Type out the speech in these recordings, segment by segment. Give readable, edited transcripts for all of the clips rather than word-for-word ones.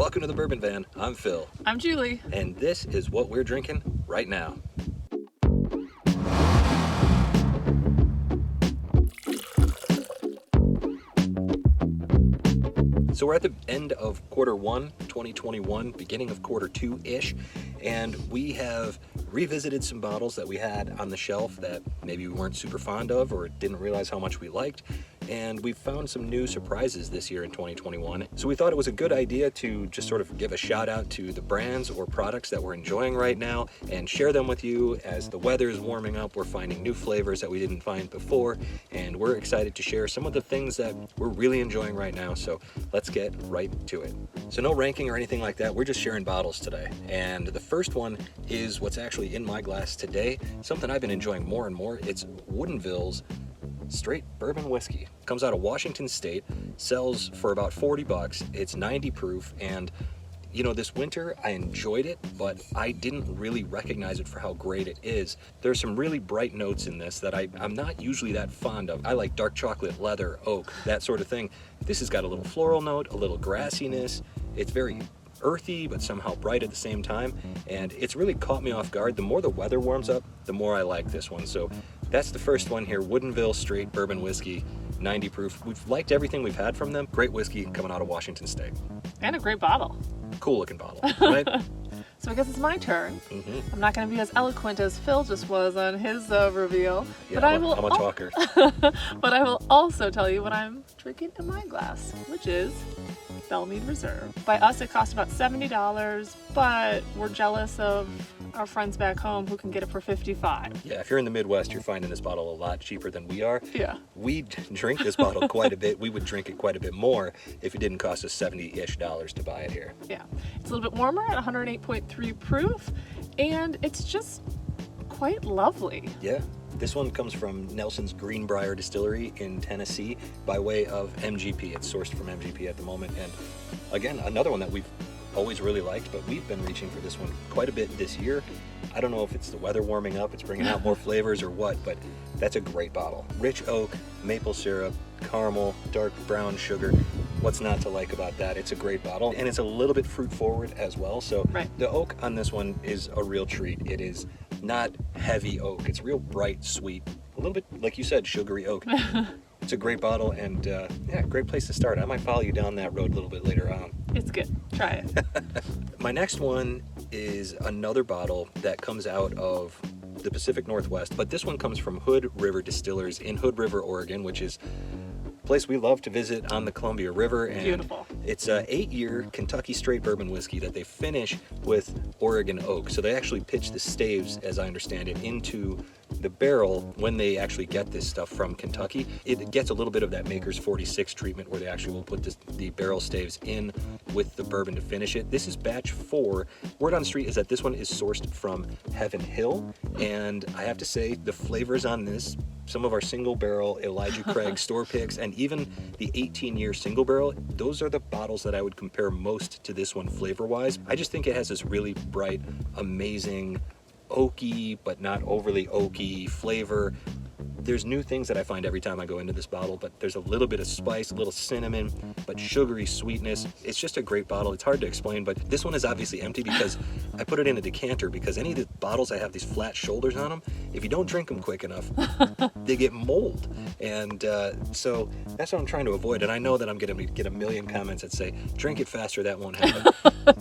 Welcome to the Bourbon Van. I'm Phil. I'm Julie. And this is what we're drinking right now. So we're at the end of quarter one, 2021, beginning of quarter two-ish, and we have revisited some bottles that we had on the shelf that maybe we weren't super fond of or didn't realize how much we liked, and we've found some new surprises this year in 2021. So we thought it was a good idea to just sort of give a shout out to the brands or products that we're enjoying right now and share them with you. As the weather is warming up, we're finding new flavors that we didn't find before, and we're excited to share some of the things that we're really enjoying right now. So let's get right to it. So no ranking or anything like that, we're just sharing bottles today. And the first one is what's actually in my glass today, something I've been enjoying more and more. It's Woodinville's straight bourbon whiskey. Comes out of Washington State, sells for about 40 bucks. It's 90 proof, and you know, this winter I enjoyed it, but I didn't really recognize it for how great it is. There's some really bright notes in this that I'm not usually that fond of. I like dark chocolate, leather, oak, that sort of thing. This has got a little floral note, a little grassiness. It's very earthy, but somehow bright at the same time, and it's really caught me off guard. The more the weather warms up, the more I like this one. So that's the first one here, Woodinville straight bourbon whiskey, 90 proof. We've liked everything we've had from them. Great whiskey coming out of Washington State. And a great bottle. Cool looking bottle, right? So I guess it's my turn. I'm not going to be as eloquent as Phil just was on his reveal. Yeah, but I'm a talker. But I will also tell you what I'm drinking in my glass, which is Bellmead Reserve. By us, it cost about $70, but we're jealous of our friends back home who can get it for $55. Yeah, if you're in the Midwest, you're finding this bottle a lot cheaper than we are. Yeah. We drink this bottle quite a bit. We would drink it quite a bit more if it didn't cost us $70-ish to buy it here. Yeah. It's a little bit warmer at 108.3 proof, and it's just quite lovely. Yeah. This one comes from Nelson's Greenbrier Distillery in Tennessee by way of MGP. It's sourced from MGP at the moment. And again, another one that we've always really liked, but we've been reaching for this one quite a bit this year. I don't know if it's the weather warming up, it's bringing out more flavors or what, but that's a great bottle. Rich oak, maple syrup, caramel, dark brown sugar. What's not to like about that? It's a great bottle, and it's a little bit fruit forward as well. So The oak on this one is a real treat. It is not heavy oak. It's real bright, sweet, a little bit, like you said, sugary oak. It's a great bottle, and yeah, great place to start. I might follow you down that road a little bit later on. It's good. Try it. My next one is another bottle that comes out of the Pacific Northwest, but this one comes from Hood River Distillers in Hood River, Oregon, which is a place we love to visit on the Columbia River. And beautiful. It's a 8-year Kentucky straight bourbon whiskey that they finish with Oregon oak. So they actually pitch the staves, as I understand it, into the barrel when they actually get this stuff from Kentucky. It gets a little bit of that Maker's 46 treatment where they actually will put the barrel staves in with the bourbon to finish it. This is batch 4. Word on the street is that this one is sourced from Heaven Hill, and I have to say the flavors on this, some of our single barrel Elijah Craig store picks, and even the 18-year single barrel, those are the bottles that I would compare most to this one flavor-wise. I just think it has this really bright, amazing, oaky but not overly oaky flavor. There's new things that I find every time I go into this bottle, but there's a little bit of spice, a little cinnamon, but sugary sweetness. It's just a great bottle. It's hard to explain, but this one is obviously empty because I put it in a decanter, because any of the bottles that have these flat shoulders on them, if you don't drink them quick enough, they get mold. And so that's what I'm trying to avoid. And I know that I'm going to get a million comments that say, drink it faster, that won't happen.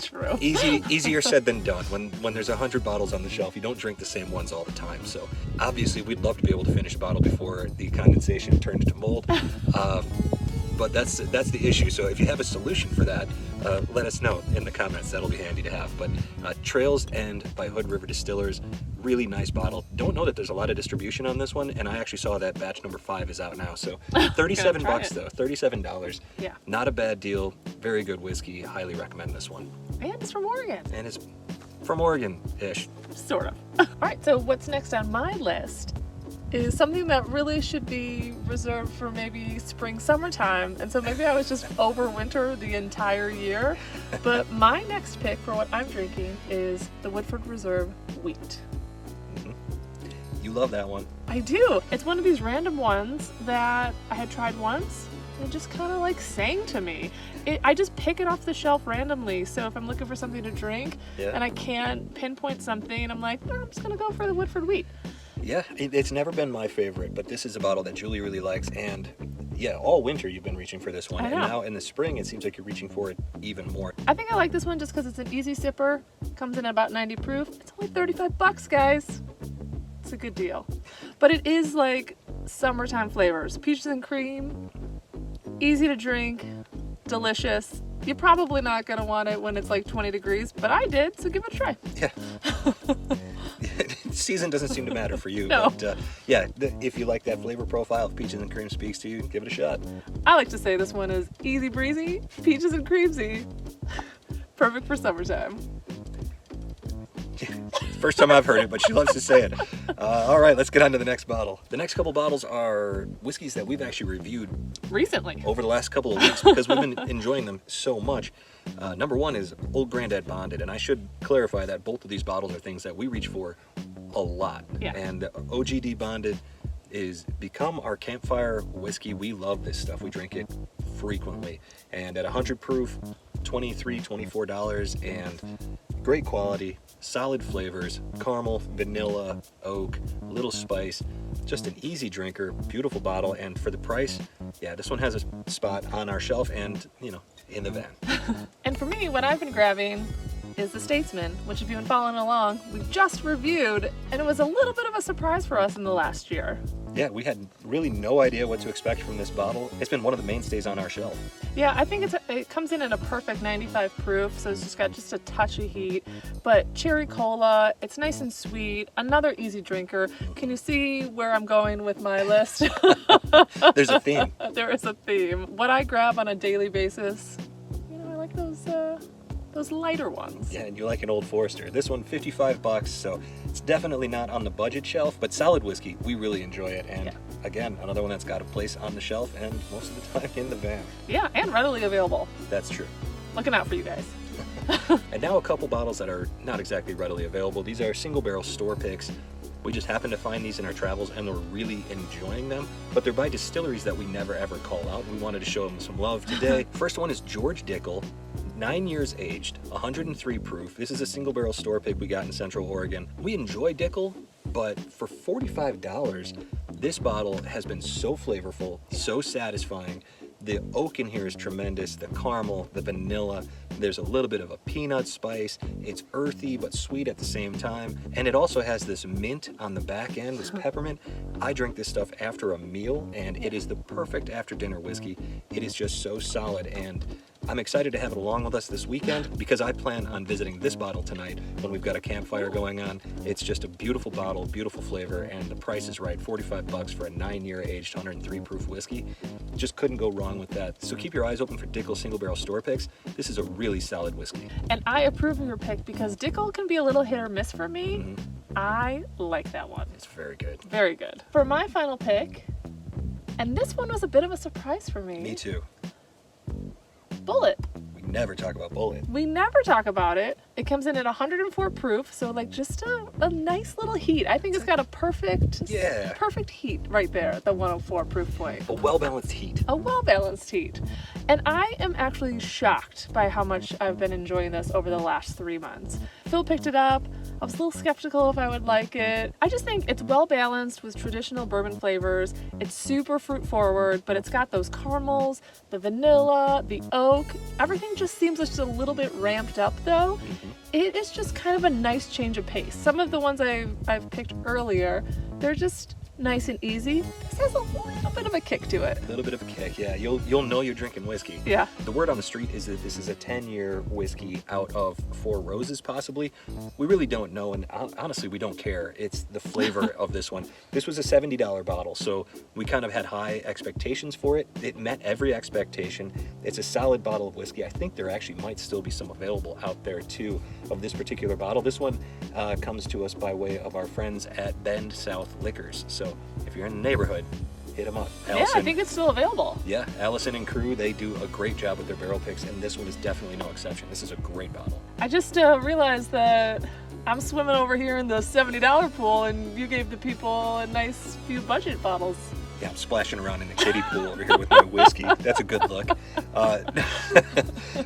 True. Easier said than done. When there's 100 bottles on the shelf, you don't drink the same ones all the time. So obviously we'd love to be able to finish a bottle before the condensation turns to mold. But that's the issue. So if you have a solution for that, let us know in the comments. That'll be handy to have. But Trails End by Hood River Distillers, really nice bottle. Don't know that there's a lot of distribution on this one, and I actually saw that batch number 5 is out now. So 37 bucks though, $37. Yeah. Not a bad deal. Very good whiskey. Highly recommend this one. And it's from Oregon. And it's from Oregon-ish. Sort of. All right, so what's next on my list is something that really should be reserved for maybe spring, summertime. And so maybe I was just overwinter the entire year. But my next pick for what I'm drinking is the Woodford Reserve Wheat. You love that one. I do. It's one of these random ones that I had tried once it just kind of like sang to me. I just pick it off the shelf randomly. So if I'm looking for something to drink and I can't pinpoint something, I'm like, I'm just gonna go for the Woodford Wheat. Yeah, it's never been my favorite, but this is a bottle that Julie really likes, and yeah, all winter you've been reaching for this one, and now in the spring it seems like you're reaching for it even more. I think I like this one just because it's an easy sipper, comes in at about 90 proof. It's only 35 bucks, guys. It's a good deal. But it is like summertime flavors. Peaches and cream, easy to drink, delicious. You're probably not gonna want it when it's like 20 degrees, but I did, so give it a try. Yeah. Season doesn't seem to matter for you, No. but if you like that flavor profile, if peaches and cream speaks to you, give it a shot. I like to say this one is easy breezy, peaches and creamsy. Perfect for summertime. First time I've heard it, but she loves to say it. All right, let's get on to the next bottle. The next couple bottles are whiskeys that we've actually reviewed Recently. over the last couple of weeks because we've been enjoying them so much. Number one is Old Grandad Bonded, and I should clarify that both of these bottles are things that we reach for a lot. Yeah. And OGD Bonded is become our campfire whiskey. We love this stuff. We drink it frequently. And at 100 proof, $23, $24, and great quality, solid flavors, caramel, vanilla, oak, a little spice, just an easy drinker, beautiful bottle, and for the price, yeah, this one has a spot on our shelf and, in the van. And for me, what I've been grabbing is the Statesman, which if you've been following along, we just reviewed, and it was a little bit of a surprise for us in the last year. Yeah, we had really no idea what to expect from this bottle. It's been one of the mainstays on our shelf. Yeah, I think it comes in at a perfect 95 proof, so it's just got just a touch of heat. But cherry cola, it's nice and sweet, another easy drinker. Can you see where I'm going with my list? There's a theme. There is a theme. What I grab on a daily basis, I like those lighter ones. Yeah, and you like an Old Forester. This one, 55 bucks, so it's definitely not on the budget shelf, but solid whiskey, we really enjoy it. And again, another one that's got a place on the shelf and most of the time in the van. Yeah, and readily available. That's true. Looking out for you guys. And now a couple bottles that are not exactly readily available. These are single barrel store picks. We just happened to find these in our travels and we're really enjoying them, but they're by distilleries that we never ever call out. We wanted to show them some love today. First one is George Dickel, 9 years aged, 103 proof. This is a single barrel store pick we got in Central Oregon. We enjoy Dickel, but for $45, this bottle has been so flavorful, so satisfying. The oak in here is tremendous, the caramel, the vanilla, there's a little bit of a peanut spice. It's earthy but sweet at the same time. And it also has this mint on the back end, this peppermint. I drink this stuff after a meal and it is the perfect after dinner whiskey. It is just so solid, and I'm excited to have it along with us this weekend because I plan on visiting this bottle tonight when we've got a campfire going on. It's just a beautiful bottle, beautiful flavor, and the price is right. 45 bucks for a 9-year aged 103 proof whiskey. Just couldn't go wrong with that. So keep your eyes open for Dickel single barrel store picks. This is a really solid whiskey. And I approve of your pick because Dickel can be a little hit or miss for me. I like that one. It's very good. Very good. For my final pick, and this one was a bit of a surprise for me. Me too. Bullet. We never talk about Bullet. We never talk about it. It comes in at 104 proof, so like just a nice little heat. I think it's got a perfect heat right there at the 104 proof point. A well-balanced heat. A well-balanced heat. And I am actually shocked by how much I've been enjoying this over the last 3 months. Phil picked it up. I was a little skeptical if I would like it. I just think it's well-balanced with traditional bourbon flavors. It's super fruit-forward, but it's got those caramels, the vanilla, the oak. Everything just seems just a little bit ramped up though. It is just kind of a nice change of pace. Some of the ones I've picked earlier, they're just nice and easy. This has a little bit of a kick to it. A little bit of a kick, yeah. You'll know you're drinking whiskey. Yeah. The word on the street is that this is a 10-year whiskey out of Four Roses, possibly. We really don't know, and honestly, we don't care. It's the flavor of this one. This was a $70 bottle, so we kind of had high expectations for it. It met every expectation. It's a solid bottle of whiskey. I think there actually might still be some available out there, too, of this particular bottle. This one comes to us by way of our friends at Bend South Liquors. So if you're in the neighborhood, hit them up. Allison, yeah, I think it's still available. Yeah, Allison and crew, they do a great job with their barrel picks, and this one is definitely no exception. This is a great bottle. I just realized that I'm swimming over here in the $70 pool, and you gave the people a nice few budget bottles. Yeah, I'm splashing around in the kiddie pool over here with my whiskey. That's a good look.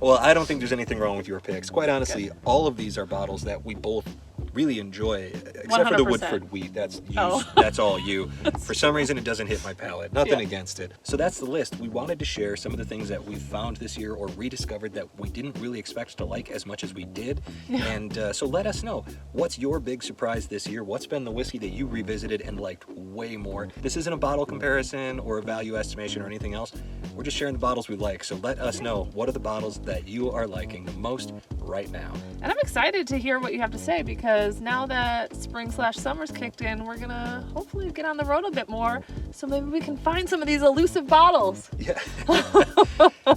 Well, I don't think there's anything wrong with your picks. Quite honestly, all of these are bottles that we both really enjoy, except for the 100%. Woodford Wheat. That's you. Oh. That's all you. For some reason, it doesn't hit my palate. Nothing Yeah. against it. So that's the list. We wanted to share some of the things that we found this year or rediscovered that we didn't really expect to like as much as we did. And so let us know, what's your big surprise this year? What's been the whiskey that you revisited and liked way more? This isn't a bottle comparison or a value estimation or anything else. We're just sharing the bottles we like. So let us know, what are the bottles that you are liking the most right now? And I'm excited to hear what you have to say, because now that spring/summer's kicked in, we're gonna hopefully get on the road a bit more, so maybe we can find some of these elusive bottles. Yeah.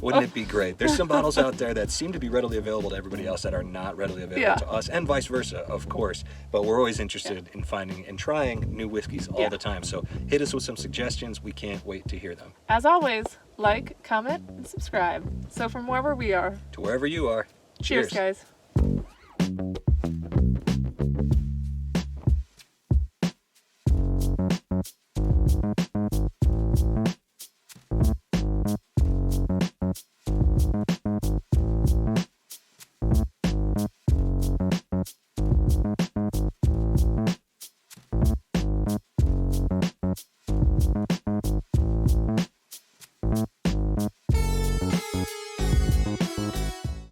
Wouldn't it be great? There's some bottles out there that seem to be readily available to everybody else that are not readily available to us, and vice versa, of course. But we're always interested in finding and trying new whiskeys all the time. So hit us with some suggestions. We can't wait to hear them. As always, like, comment, and subscribe. So from wherever we are, To wherever you are, cheers guys.